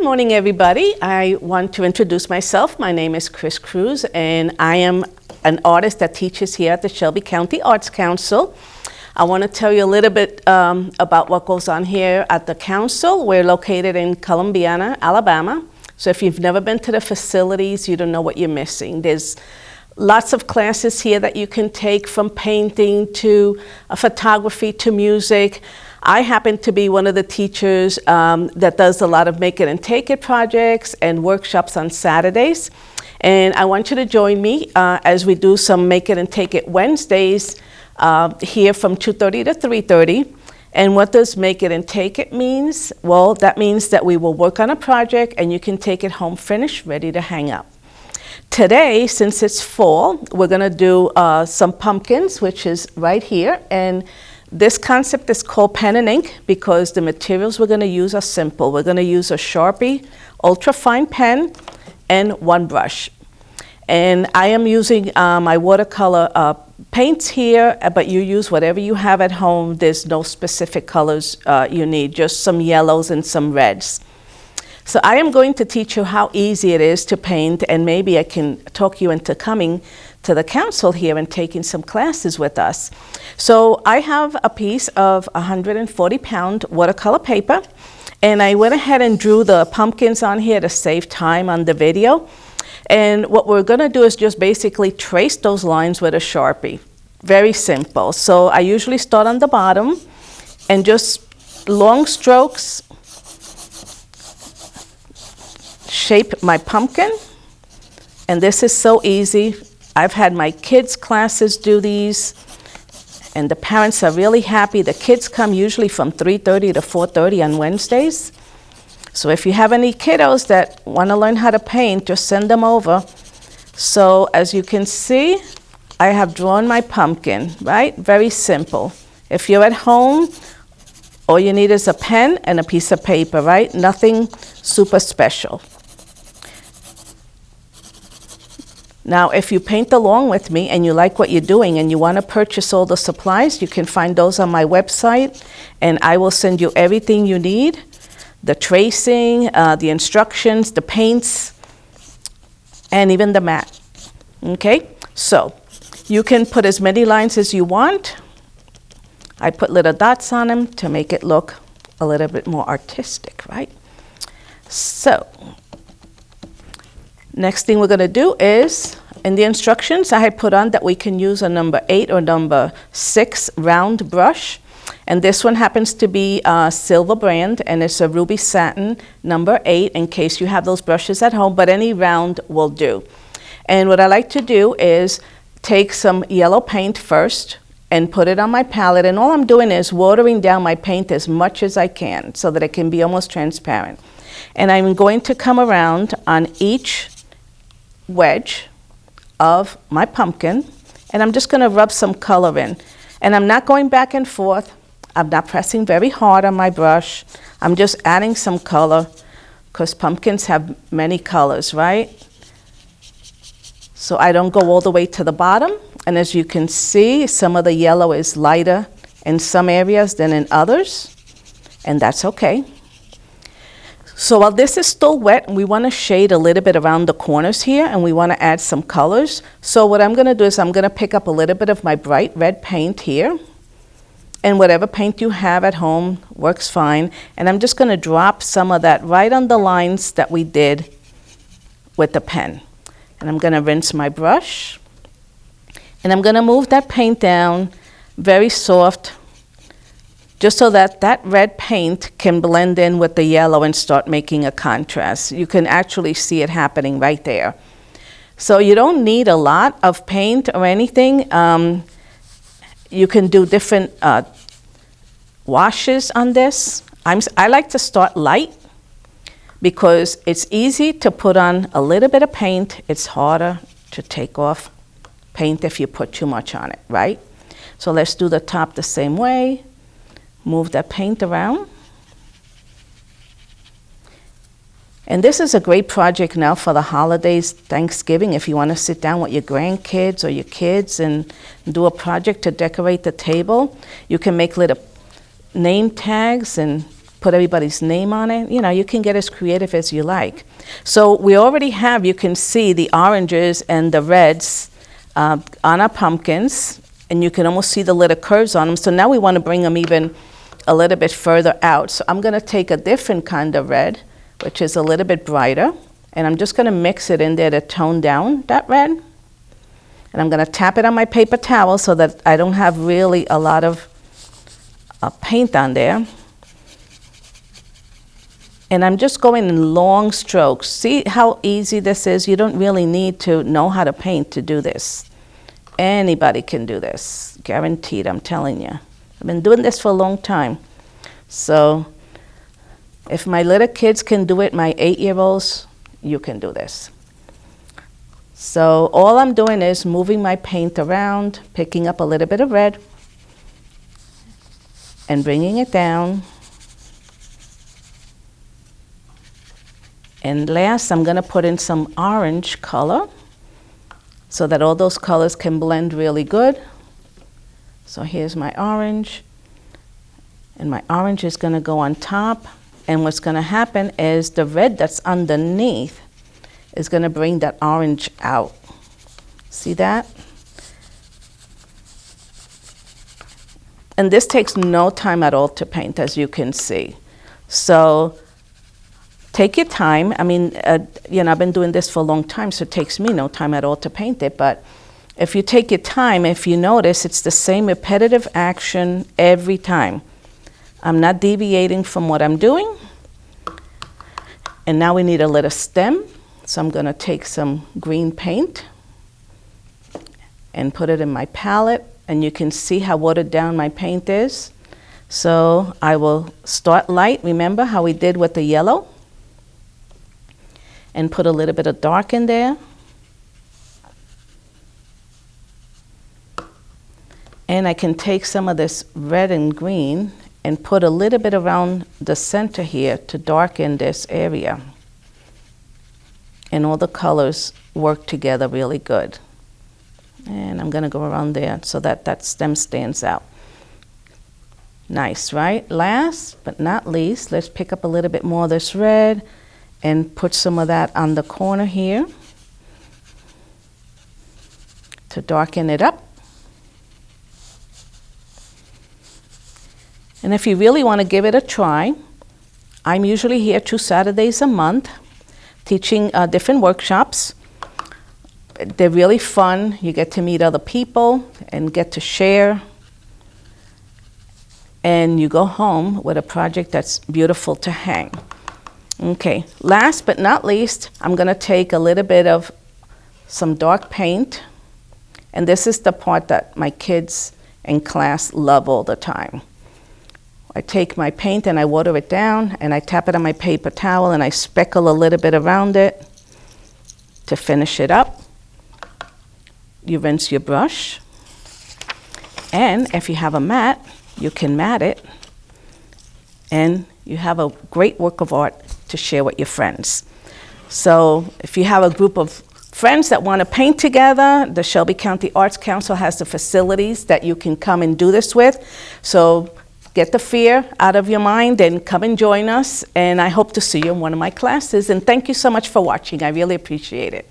morning, everybody. I want to introduce myself. My name is Cruz, and I am an artist that teaches here at the Shelby County Arts Council. I want to tell you a little bit about what goes on here at the council. We're located in Columbiana, Alabama. So if you've never been to the facilities, you don't know what you're missing. There's lots of classes here that you can take, from painting to photography to music. I happen to be one of the teachers that does a lot of make it and take it projects and workshops on Saturdays. And I want you to join me as we do some make it and take it Wednesdays here from 2:30 to 3:30. And what does make it and take it means? Well, that means that we will work on a project and you can take it home finished, ready to hang up. Today, since it's fall, we're gonna do some pumpkins, which is right here. And this concept is called pen and ink because the materials we're gonna use are simple. We're gonna use a Sharpie ultra fine pen and one brush. And I am using my watercolor paints here, but you use whatever you have at home. There's no specific colors you need, just some yellows and some reds. So I am going to teach you how easy it is to paint, and maybe I can talk you into coming to the council here and taking some classes with us. So I have a piece of 140-pound watercolor paper, and I went ahead and drew the pumpkins on here to save time on the video. And what we're gonna do is just basically trace those lines with a Sharpie. Very simple. So I usually start on the bottom and just long strokes shape my pumpkin. And this is so easy. I've had my kids' classes do these, and the parents are really happy. The kids come usually from 3:30 to 4:30 on Wednesdays. So if you have any kiddos that want to learn how to paint, just send them over. So as you can see, I have drawn my pumpkin, right? Very simple. If you're at home, all you need is a pen and a piece of paper, right? Nothing super special. Now, if you paint along with me and you like what you're doing and you want to purchase all the supplies, you can find those on my website, and I will send you everything you need. The tracing, the instructions, the paints, and even the mat. Okay, so you can put as many lines as you want. I put little dots on them to make it look a little bit more artistic, right? So, next thing we're gonna do is, in the instructions I had put on that we can use a number 8 or number 6 round brush. And this one happens to be silver brand, and it's a ruby satin number 8 in case you have those brushes at home, but any round will do. And what I like to do is take some yellow paint first and put it on my palette, and all I'm doing is watering down my paint as much as I can so that it can be almost transparent. And I'm going to come around on each wedge of my pumpkin, and I'm just gonna rub some color in. And I'm not going back and forth. I'm not pressing very hard on my brush. I'm just adding some color because pumpkins have many colors, right? So I don't go all the way to the bottom. And as you can see, some of the yellow is lighter in some areas than in others, and that's okay. So while this is still wet, we want to shade a little bit around the corners here, and we want to add some colors. So what I'm going to do is I'm going to pick up a little bit of my bright red paint here, and whatever paint you have at home works fine. And I'm just going to drop some of that right on the lines that we did with the pen. And I'm going to rinse my brush, and I'm going to move that paint down very soft, just so that that red paint can blend in with the yellow and start making a contrast. You can actually see it happening right there. So you don't need a lot of paint or anything. You can do different washes on this. I like to start light because it's easy to put on a little bit of paint. It's harder to take off paint if you put too much on it, right? So let's do the top the same way. Move that paint around. And this is a great project now for the holidays, Thanksgiving, if you want to sit down with your grandkids or your kids and do a project to decorate the table. You can make little name tags and put everybody's name on it. You know, you can get as creative as you like. So we already have, you can see the oranges and the reds on our pumpkins, and you can almost see the little curves on them. So now we want to bring them even a little bit further out. So I'm going to take a different kind of red, which is a little bit brighter, and I'm just going to mix it in there to tone down that red. And I'm going to tap it on my paper towel so that I don't have really a lot of paint on there. And I'm just going in long strokes. See how easy this is? You don't really need to know how to paint to do this. Anybody can do this, guaranteed, I'm telling you. I've been doing this for a long time. So if my little kids can do it, my 8-year-olds, you can do this. So all I'm doing is moving my paint around, picking up a little bit of red, and bringing it down. And last, I'm going to put in some orange color so that all those colors can blend really good. So here's my orange, and my orange is going to go on top. And what's going to happen is the red that's underneath is going to bring that orange out. See that? And this takes no time at all to paint, as you can see. So take your time. I mean, you know, I've been doing this for a long time, so it takes me no time at all to paint it. But if you take your time, if you notice, it's the same repetitive action every time. I'm not deviating from what I'm doing. And now we need a little stem. So I'm going to take some green paint and put it in my palette. And you can see how watered down my paint is. So I will start light. Remember how we did with the yellow? And put a little bit of dark in there. And I can take some of this red and green and put a little bit around the center here to darken this area. And all the colors work together really good. And I'm going to go around there so that that stem stands out. Nice, right? Last but not least, let's pick up a little bit more of this red and put some of that on the corner here to darken it up. And if you really want to give it a try, I'm usually here 2 Saturdays a month teaching different workshops. They're really fun. You get to meet other people and get to share. And you go home with a project that's beautiful to hang. Okay, last but not least, I'm going to take a little bit of some dark paint. And this is the part that my kids in class love all the time. I take my paint and I water it down and I tap it on my paper towel and I speckle a little bit around it to finish it up. You rinse your brush. And if you have a mat, you can mat it. And you have a great work of art to share with your friends. So if you have a group of friends that want to paint together, the Shelby County Arts Council has the facilities that you can come and do this with. So get the fear out of your mind and come and join us. And I hope to see you in one of my classes. And thank you so much for watching. I really appreciate it.